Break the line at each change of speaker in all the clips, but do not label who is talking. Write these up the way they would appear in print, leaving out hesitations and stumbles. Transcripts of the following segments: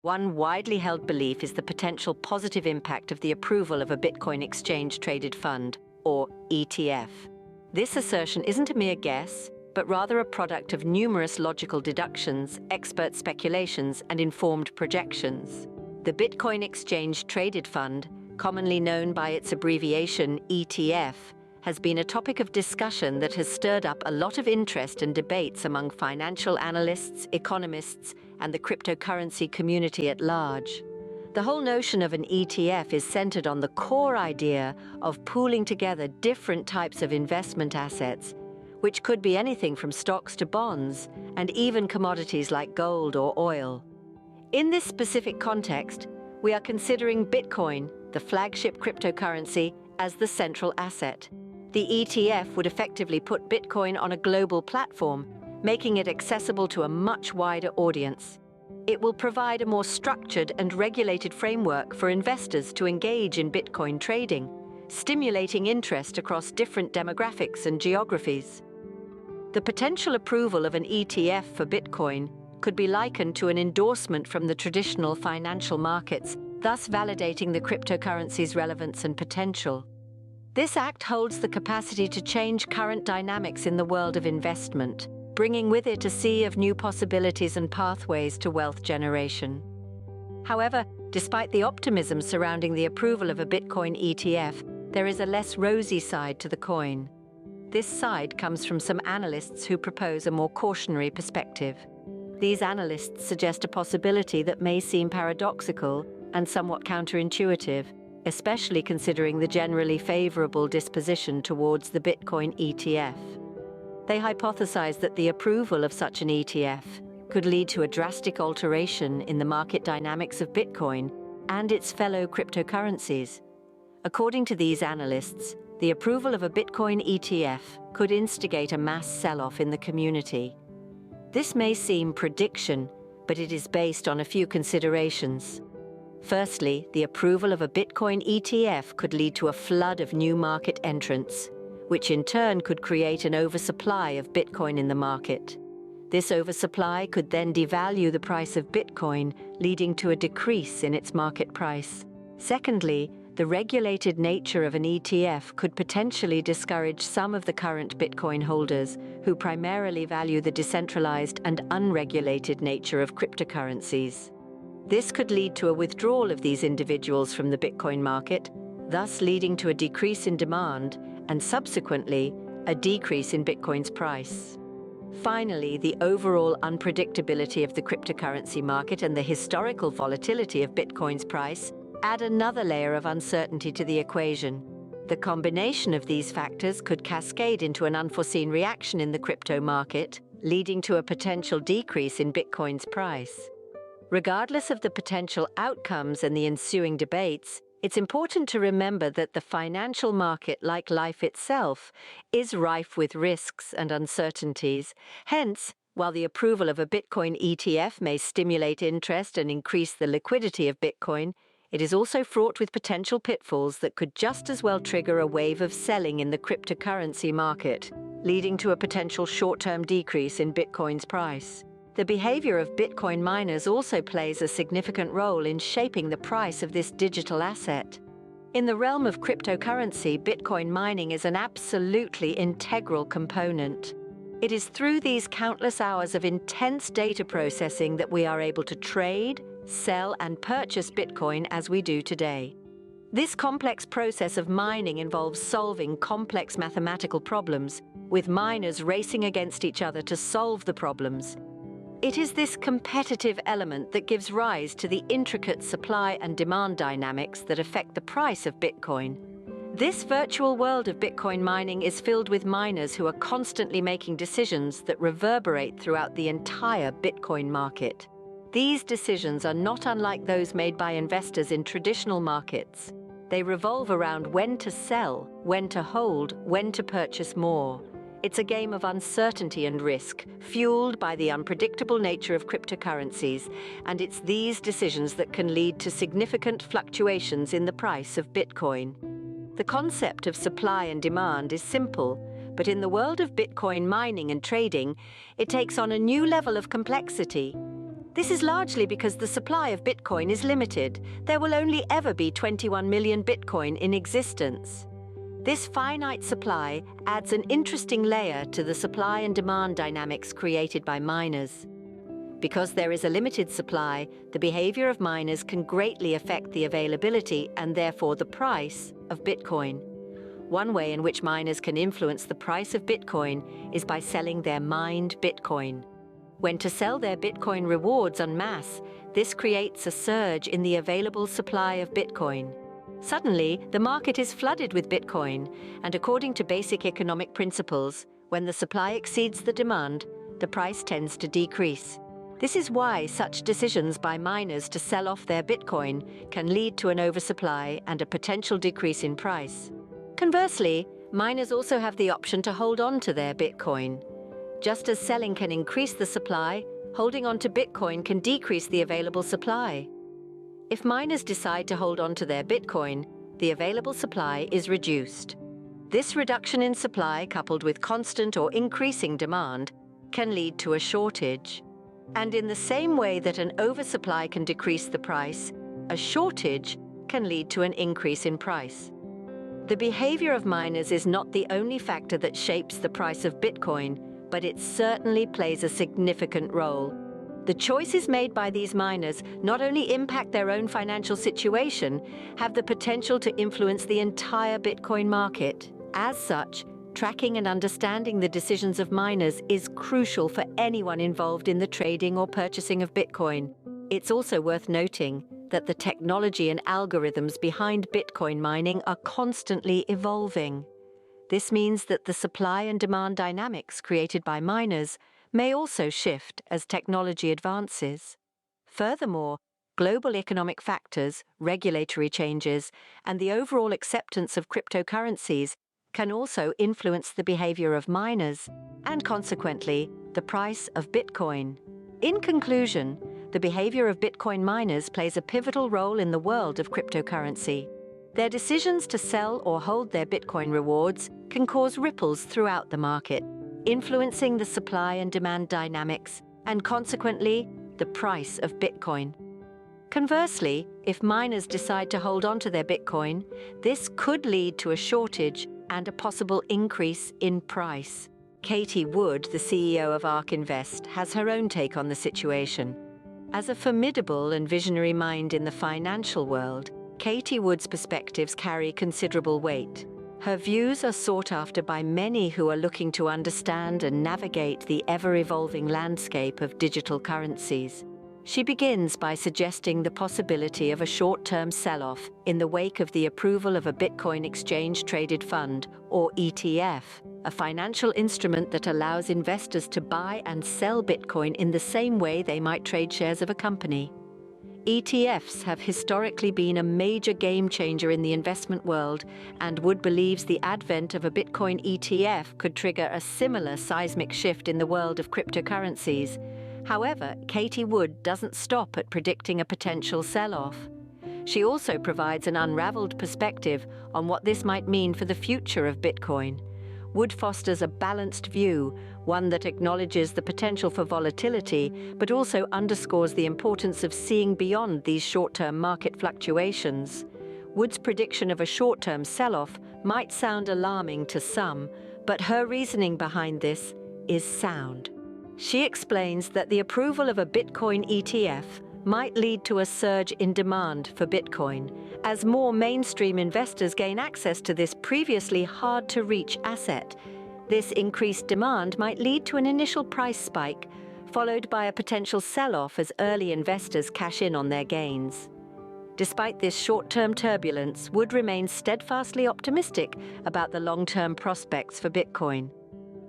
One widely held belief is the potential positive impact of the approval of a Bitcoin exchange-traded fund, or ETF. This assertion isn't a mere guess, but rather a product of numerous logical deductions, expert speculations, and informed projections. The Bitcoin Exchange-Traded Fund, commonly known by its abbreviation ETF, has been a topic of discussion that has stirred up a lot of interest and debates among financial analysts, economists, and the cryptocurrency community at large. The whole notion of an ETF is centered on the core idea of pooling together different types of investment assets, which could be anything from stocks to bonds, and even commodities like gold or oil. In this specific context, we are considering Bitcoin, the flagship cryptocurrency, as the central asset. The ETF would effectively put Bitcoin on a global platform, making it accessible to a much wider audience. It will provide a more structured and regulated framework for investors to engage in Bitcoin trading, stimulating interest across different demographics and geographies. The potential approval of an ETF for Bitcoin could be likened to an endorsement from the traditional financial markets, thus validating the cryptocurrency's relevance and potential. This act holds the capacity to change current dynamics in the world of investment, bringing with it a sea of new possibilities and pathways to wealth generation. However, despite the optimism surrounding the approval of a Bitcoin ETF, there is a less rosy side to the coin. This side comes from some analysts who propose a more cautionary perspective. These analysts suggest a possibility that may seem paradoxical and somewhat counterintuitive, especially considering the generally favorable disposition towards the Bitcoin ETF. They hypothesize that the approval of such an ETF could lead to a drastic alteration in the market dynamics of Bitcoin and its fellow cryptocurrencies. According to these analysts, the approval of a Bitcoin ETF could instigate a mass sell-off in the community. This may seem prediction, but it is based on a few considerations. Firstly, the approval of a Bitcoin ETF could lead to a flood of new market entrants, which in turn could create an oversupply of Bitcoin in the market. This oversupply could then devalue the price of Bitcoin, leading to a decrease in its market price. Secondly, the regulated nature of an ETF could potentially discourage some of the current Bitcoin holders who primarily value the decentralized and unregulated nature of cryptocurrencies. This could lead to a withdrawal of these individuals from the Bitcoin market, thus leading to a decrease in demand and subsequently a decrease in Bitcoin's price. Finally, the overall unpredictability of the cryptocurrency market and the historical volatility of Bitcoin's price add another layer of uncertainty to the equation. The combination of these factors could cascade into an unforeseen reaction in the crypto market, leading to a potential decrease in Bitcoin's price. Regardless of the potential outcomes and the ensuing debates, it's important to remember that the financial market, like life itself, is rife with risks and uncertainties. Hence, while the approval of a Bitcoin ETF may stimulate interest and increase the liquidity of Bitcoin, it is also fraught with potential pitfalls that could just as well trigger a wave of selling in the cryptocurrency market, leading to a potential short-term decrease in Bitcoin's price. The behavior of Bitcoin miners also plays a significant role in shaping the price of this digital asset. In the realm of cryptocurrency, Bitcoin mining is an absolutely integral component. It is through these countless hours of intense data processing that we are able to trade, sell, and purchase Bitcoin as we do today. This complex process of mining involves solving complex mathematical problems, with miners racing against each other to solve the problems. It is this competitive element that gives rise to the intricate supply and demand dynamics that affect the price of Bitcoin. This virtual world of Bitcoin mining is filled with miners who are constantly making decisions that reverberate throughout the entire Bitcoin market. These decisions are not unlike those made by investors in traditional markets. They revolve around when to sell, when to hold, when to purchase more. It's a game of uncertainty and risk, fueled by the unpredictable nature of cryptocurrencies, and it's these decisions that can lead to significant fluctuations in the price of Bitcoin. The concept of supply and demand is simple, but in the world of Bitcoin mining and trading, it takes on a new level of complexity. This is largely because the supply of Bitcoin is limited. There will only ever be 21 million Bitcoin in existence. This finite supply adds an interesting layer to the supply and demand dynamics created by miners. Because there is a limited supply, the behavior of miners can greatly affect the availability and therefore the price of Bitcoin. One way in which miners can influence the price of Bitcoin is by selling their mined Bitcoin. When to sell their Bitcoin rewards en masse, this creates a surge in the available supply of Bitcoin. Suddenly, the market is flooded with Bitcoin, and according to basic economic principles, when the supply exceeds the demand, the price tends to decrease. This is why such decisions by miners to sell off their Bitcoin can lead to an oversupply and a potential decrease in price. Conversely, miners also have the option to hold on to their Bitcoin. Just as selling can increase the supply, holding on to Bitcoin can decrease the available supply. If miners decide to hold on to their Bitcoin, the available supply is reduced. This reduction in supply, coupled with constant or increasing demand, can lead to a shortage. And in the same way that an oversupply can decrease the price, a shortage can lead to an increase in price. The behavior of miners is not the only factor that shapes the price of Bitcoin, but it certainly plays a significant role. The choices made by these miners not only impact their own financial situation, have the potential to influence the entire Bitcoin market. As such, tracking and understanding the decisions of miners is crucial for anyone involved in the trading or purchasing of Bitcoin. It's also worth noting that the technology and algorithms behind Bitcoin mining are constantly evolving. This means that the supply and demand dynamics created by miners may also shift as technology advances. Furthermore, global economic factors, regulatory changes, and the overall acceptance of cryptocurrencies can also influence the behavior of miners and, consequently, the price of Bitcoin. In conclusion, the behavior of Bitcoin miners plays a pivotal role in the world of cryptocurrency. Their decisions to sell or hold their Bitcoin rewards can cause ripples throughout the market, influencing the supply and demand dynamics and, consequently, the price of Bitcoin. Conversely, if miners decide to hold on to their Bitcoin, this could lead to a shortage and a possible increase in price. Katie Wood, the CEO of ARK Invest, has her own take on the situation. As a formidable and visionary mind in the financial world, Katie Wood's perspectives carry considerable weight. Her views are sought after by many who are looking to understand and navigate the ever-evolving landscape of digital currencies. She begins by suggesting the possibility of a short-term sell-off in the wake of the approval of a Bitcoin exchange-traded fund, or ETF, a financial instrument that allows investors to buy and sell Bitcoin in the same way they might trade shares of a company. ETFs have historically been a major game changer in the investment world, and Wood believes the advent of a Bitcoin ETF could trigger a similar seismic shift in the world of cryptocurrencies. However, Katie Wood doesn't stop at predicting a potential sell-off. She also provides an unraveled perspective on what this might mean for the future of Bitcoin. Wood fosters a balanced view, one that acknowledges the potential for volatility, but also underscores the importance of seeing beyond these short-term market fluctuations. Wood's prediction of a short-term sell-off might sound alarming to some, but her reasoning behind this is sound. She explains that the approval of a Bitcoin ETF might lead to a surge in demand for Bitcoin, as more mainstream investors gain access to this previously hard-to-reach asset. This increased demand might lead to an initial price spike, followed by a potential sell-off as early investors cash in on their gains. Despite this short-term turbulence, Wood remains steadfastly optimistic about the long-term prospects for Bitcoin.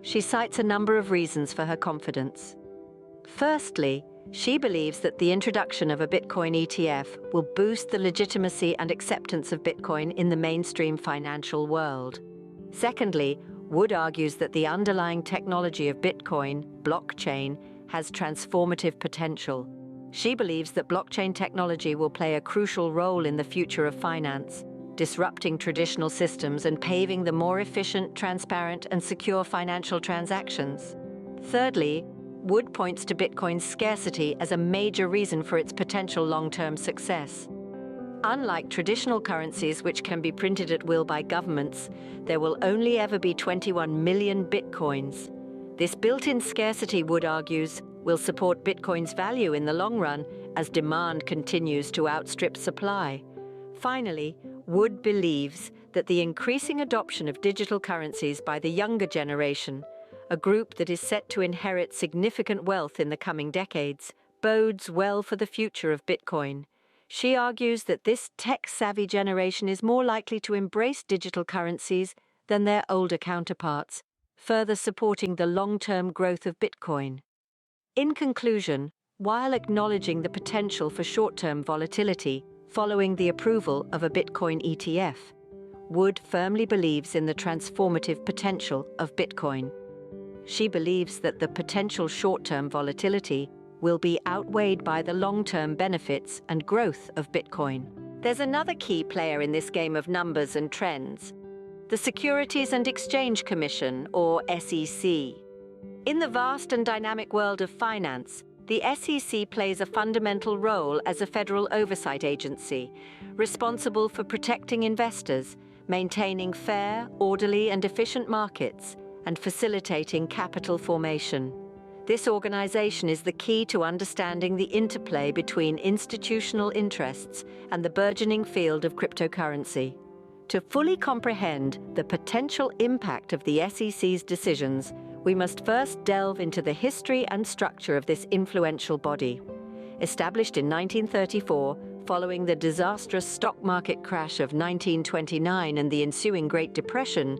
She cites a number of reasons for her confidence. Firstly, she believes that the introduction of a Bitcoin ETF will boost the legitimacy and acceptance of Bitcoin in the mainstream financial world. Secondly, Wood argues that the underlying technology of Bitcoin, blockchain, has transformative potential. She believes that blockchain technology will play a crucial role in the future of finance, disrupting traditional systems and paving the more efficient, transparent, and secure financial transactions. Thirdly, Wood points to Bitcoin's scarcity as a major reason for its potential long-term success. Unlike traditional currencies which can be printed at will by governments, there will only ever be 21 million Bitcoins. This built-in scarcity, Wood argues, will support Bitcoin's value in the long run as demand continues to outstrip supply. Finally, Wood believes that the increasing adoption of digital currencies by the younger generation, a group that is set to inherit significant wealth in the coming decades, bodes well for the future of Bitcoin. She argues that this tech-savvy generation is more likely to embrace digital currencies than their older counterparts, further supporting the long-term growth of Bitcoin. In conclusion, while acknowledging the potential for short-term volatility following the approval of a Bitcoin ETF, Wood firmly believes in the transformative potential of Bitcoin. She believes that the potential short-term volatility will be outweighed by the long-term benefits and growth of Bitcoin. There's another key player in this game of numbers and trends: the Securities and Exchange Commission, or SEC. In the vast and dynamic world of finance, the SEC plays a fundamental role as a federal oversight agency, responsible for protecting investors, maintaining fair, orderly, and efficient markets, and facilitating capital formation. This organization is the key to understanding the interplay between institutional interests and the burgeoning field of cryptocurrency. To fully comprehend the potential impact of the SEC's decisions, we must first delve into the history and structure of this influential body. Established in 1934, following the disastrous stock market crash of 1929 and the ensuing Great Depression,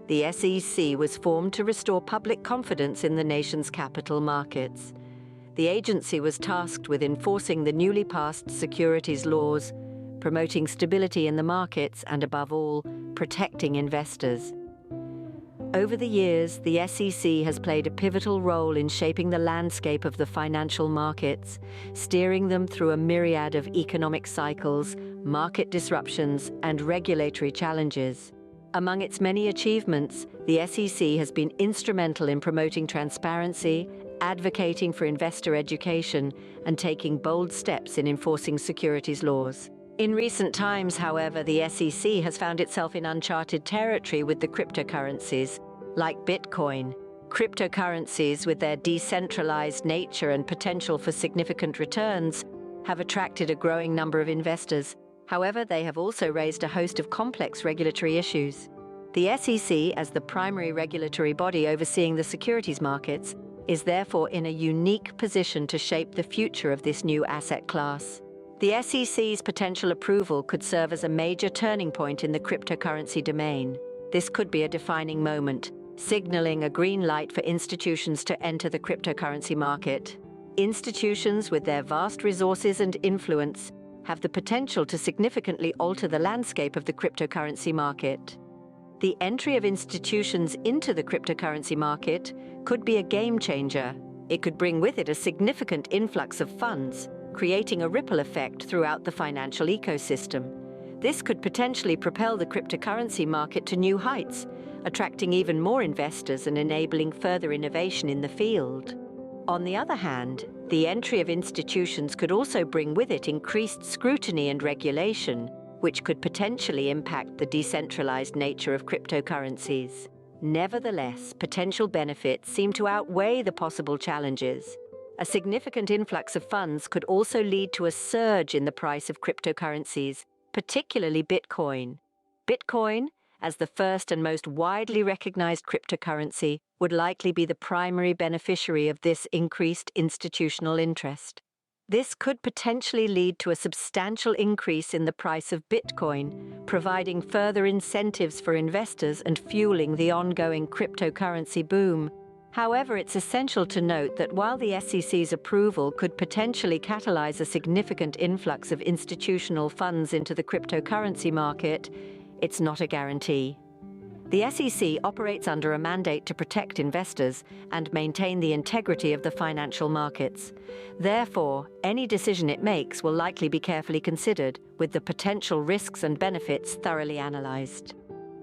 the SEC was formed to restore public confidence in the nation's capital markets. The agency was tasked with enforcing the newly passed securities laws, promoting stability in the markets, and above all, protecting investors. Over the years, the SEC has played a pivotal role in shaping the landscape of the financial markets, steering them through a myriad of economic cycles, market disruptions, and regulatory challenges. Among its many achievements, the SEC has been instrumental in promoting transparency, advocating for investor education, and taking bold steps in enforcing securities laws. In recent times, however, the SEC has found itself in uncharted territory with the cryptocurrencies, like Bitcoin. Cryptocurrencies, with their decentralized nature and potential for significant returns, have attracted a growing number of investors. However, they have also raised a host of complex regulatory issues. The SEC, as the primary regulatory body overseeing the securities markets, is therefore in a unique position to shape the future of this new asset class. The SEC's potential approval could serve as a major turning point in the cryptocurrency domain. This could be a defining moment, signaling a green light for institutions to enter the cryptocurrency market. Institutions, with their vast resources and influence, have the potential to significantly alter the landscape of the cryptocurrency market. The entry of institutions into the cryptocurrency market could be a game changer. It could bring with it a significant influx of funds, creating a ripple effect throughout the financial ecosystem. This could potentially propel the cryptocurrency market to new heights, attracting even more investors and enabling further innovation in the field. On the other hand, the entry of institutions could also bring with it increased scrutiny and regulation, which could potentially impact the decentralized nature of cryptocurrencies. Nevertheless, potential benefits seem to outweigh the possible challenges. A significant influx of funds could also lead to a surge in the price of cryptocurrencies, particularly Bitcoin. Bitcoin, as the first and most widely recognized cryptocurrency, would likely be the primary beneficiary of this increased institutional interest. This could potentially lead to a substantial increase in the price of Bitcoin, providing further incentives for investors and fueling the ongoing cryptocurrency boom. However, it's essential to note that while the SEC's approval could potentially catalyze a significant influx of institutional funds into the cryptocurrency market, it's not a guarantee. The SEC operates under a mandate to protect investors and maintain the integrity of the financial markets. Therefore, any decision it makes will likely be carefully considered, with the potential risks and benefits thoroughly analyzed.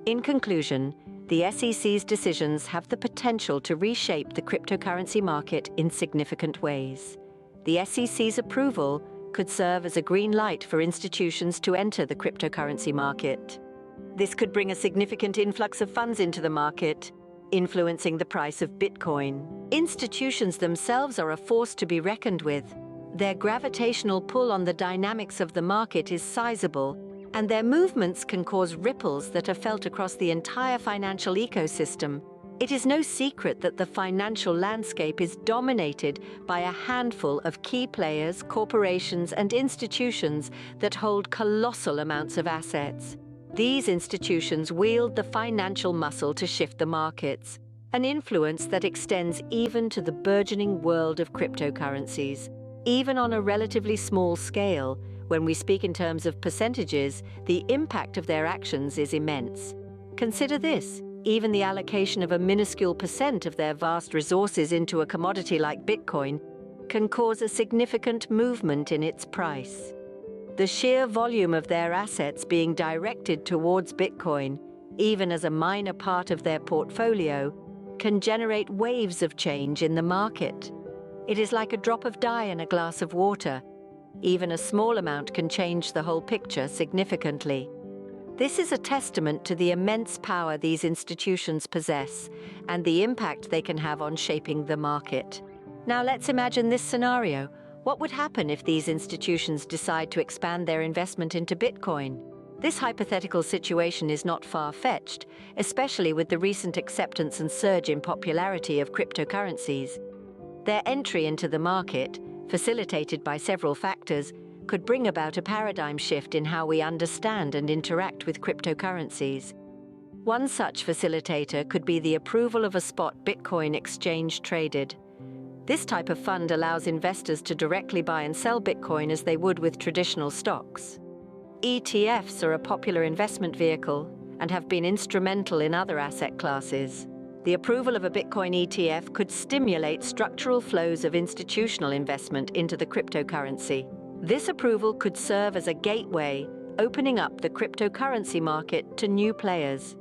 In conclusion, the SEC's decisions have the potential to reshape the cryptocurrency market in significant ways. The SEC's approval could serve as a green light for institutions to enter the cryptocurrency market. This could bring a significant influx of funds into the market, influencing the price of Bitcoin. Institutions themselves are a force to be reckoned with. Their gravitational pull on the dynamics of the market is sizable, and their movements can cause ripples that are felt across the entire financial ecosystem. It is no secret that the financial landscape is dominated by a handful of key players, corporations, and institutions that hold colossal amounts of assets. These institutions wield the financial muscle to shift the markets, an influence that extends even to the burgeoning world of cryptocurrencies. Even on a relatively small scale, when we speak in terms of percentages, the impact of their actions is immense. Consider this: even the allocation of a minuscule percent of their vast resources into a commodity like Bitcoin can cause a significant movement in its price. The sheer volume of their assets being directed towards Bitcoin, even as a minor part of their portfolio, can generate waves of change in the market. It is like a drop of dye in a glass of water. Even a small amount can change the whole picture significantly. This is a testament to the immense power these institutions possess and the impact they can have on shaping the market. Now let's imagine this scenario. What would happen if these institutions decide to expand their investment into Bitcoin? This hypothetical situation is not far-fetched, especially with the recent acceptance and surge in popularity of cryptocurrencies. Their entry into the market, facilitated by several factors, could bring about a paradigm shift in how we understand and interact with cryptocurrencies. One such facilitator could be the approval of a spot Bitcoin exchange traded. This type of fund allows investors to directly buy and sell Bitcoin as they would with traditional stocks. ETFs are a popular investment vehicle and have been instrumental in other asset classes. The approval of a Bitcoin ETF could stimulate structural flows of institutional investment into the cryptocurrency. This approval could serve as a gateway, opening up the cryptocurrency market to new players.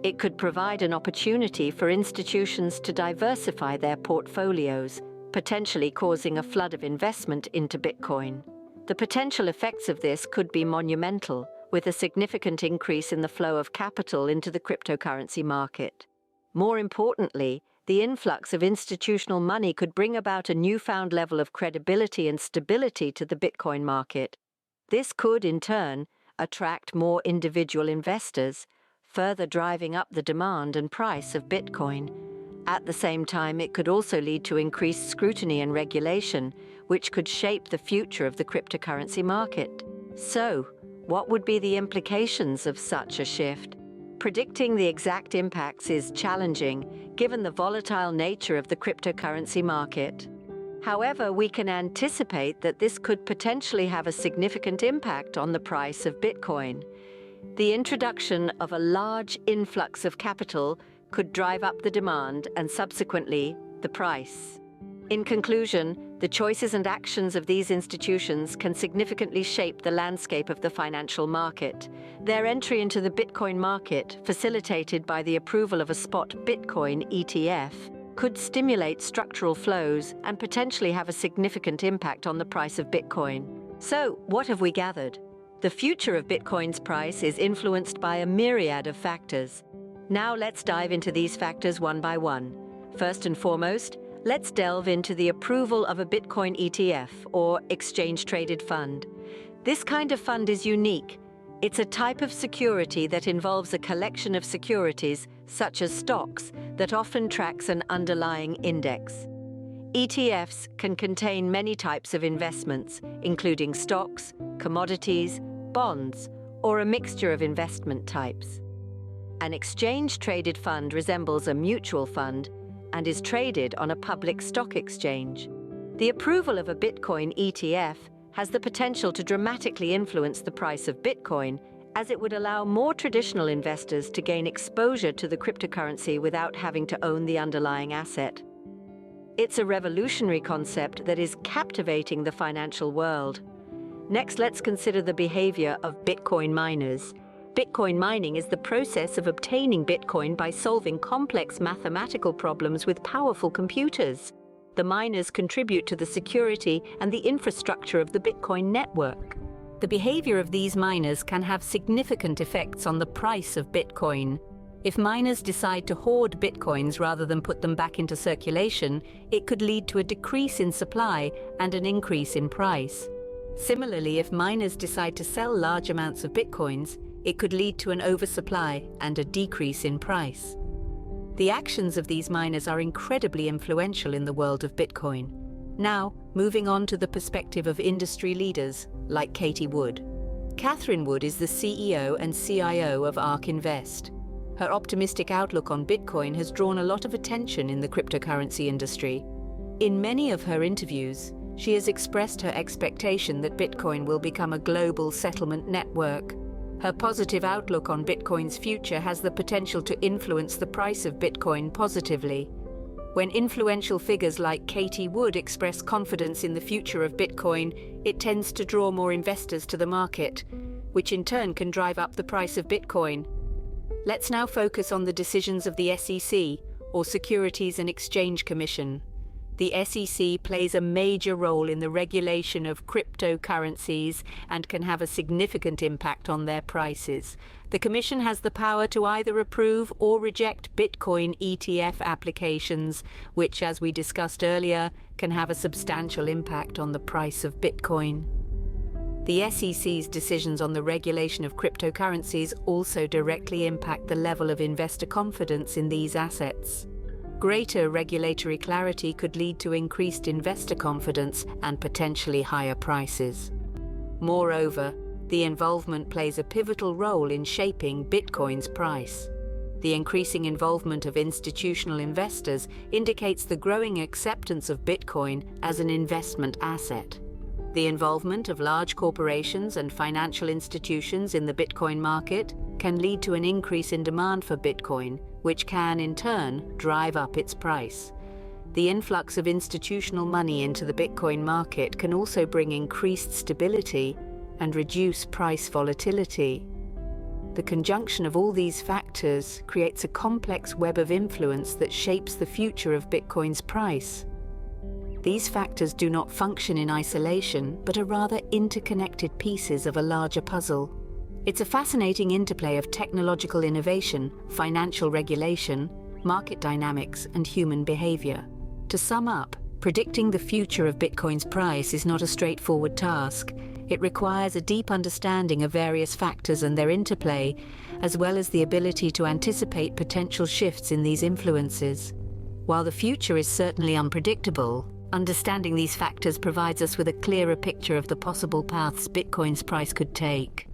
It could provide an opportunity for institutions to diversify their portfolios, potentially causing a flood of investment into Bitcoin. The potential effects of this could be monumental, with a significant increase in the flow of capital into the cryptocurrency market. More importantly, the influx of institutional money could bring about a newfound level of credibility and stability to the Bitcoin market. This could, in turn, attract more individual investors, further driving up the demand and price of Bitcoin. At the same time, it could also lead to increased scrutiny and regulation, which could shape the future of the cryptocurrency market. So, what would be the implications of such a shift? Predicting the exact impacts is challenging, given the volatile nature of the cryptocurrency market. However, we can anticipate that this could potentially have a significant impact on the price of Bitcoin. The introduction of a large influx of capital could drive up the demand and subsequently the price. In conclusion, the choices and actions of these institutions can significantly shape the landscape of the financial market. Their entry into the Bitcoin market, facilitated by the approval of a spot Bitcoin ETF, could stimulate structural flows and potentially have a significant impact on the price of Bitcoin. So, what have we gathered? The future of Bitcoin's price is influenced by a myriad of factors. Now let's dive into these factors one by one. First and foremost, let's delve into the approval of a Bitcoin ETF, or exchange-traded fund. This kind of fund is unique. It's a type of security that involves a collection of securities, such as stocks, that often tracks an underlying index. ETFs can contain many types of investments, including stocks, commodities, bonds, or a mixture of investment types. An exchange-traded fund resembles a mutual fund and is traded on a public stock exchange. The approval of a Bitcoin ETF has the potential to dramatically influence the price of Bitcoin, as it would allow more traditional investors to gain exposure to the cryptocurrency without having to own the underlying asset. It's a revolutionary concept that is captivating the financial world. Next, let's consider the behavior of Bitcoin miners. Bitcoin mining is the process of obtaining Bitcoin by solving complex mathematical problems with powerful computers. The miners contribute to the security and the infrastructure of the Bitcoin network. The behavior of these miners can have significant effects on the price of Bitcoin. If miners decide to hoard Bitcoins rather than put them back into circulation, it could lead to a decrease in supply and an increase in price. Similarly, if miners decide to sell large amounts of Bitcoins, it could lead to an oversupply and a decrease in price. The actions of these miners are incredibly influential in the world of Bitcoin. Now, moving on to the perspective of industry leaders like Katie Wood. Catherine Wood is the CEO and CIO of ARK Invest. Her optimistic outlook on Bitcoin has drawn a lot of attention in the cryptocurrency industry. In many of her interviews, she has expressed her expectation that Bitcoin will become a global settlement network. Her positive outlook on Bitcoin's future has the potential to influence the price of Bitcoin positively. When influential figures like Katie Wood express confidence in the future of Bitcoin, it tends to draw more investors to the market, which in turn can drive up the price of Bitcoin. Let's now focus on the decisions of the SEC, or Securities and Exchange Commission. The SEC plays a major role in the regulation of cryptocurrencies and can have a significant impact on their prices. The Commission has the power to either approve or reject Bitcoin ETF applications, which, as we discussed earlier, can have a substantial impact on the price of Bitcoin. The SEC's decisions on the regulation of cryptocurrencies also directly impact the level of investor confidence in these assets. Greater regulatory clarity could lead to increased investor confidence and potentially higher prices. Moreover, the involvement plays a pivotal role in shaping Bitcoin's price. The increasing involvement of institutional investors indicates the growing acceptance of Bitcoin as an investment asset. The involvement of large corporations and financial institutions in the Bitcoin market can lead to an increase in demand for Bitcoin, which can, in turn, drive up its price. The influx of institutional money into the Bitcoin market can also bring increased stability and reduce price volatility. The conjunction of all these factors creates a complex web of influence that shapes the future of Bitcoin's price. These factors do not function in isolation, but are rather interconnected pieces of a larger puzzle. It's a fascinating interplay of technological innovation, financial regulation, market dynamics, and human behavior. To sum up, predicting the future of Bitcoin's price is not a straightforward task. It requires a deep understanding of various factors and their interplay, as well as the ability to anticipate potential shifts in these influences. While the future is certainly unpredictable, understanding these factors provides us with a clearer picture of the possible paths Bitcoin's price could take.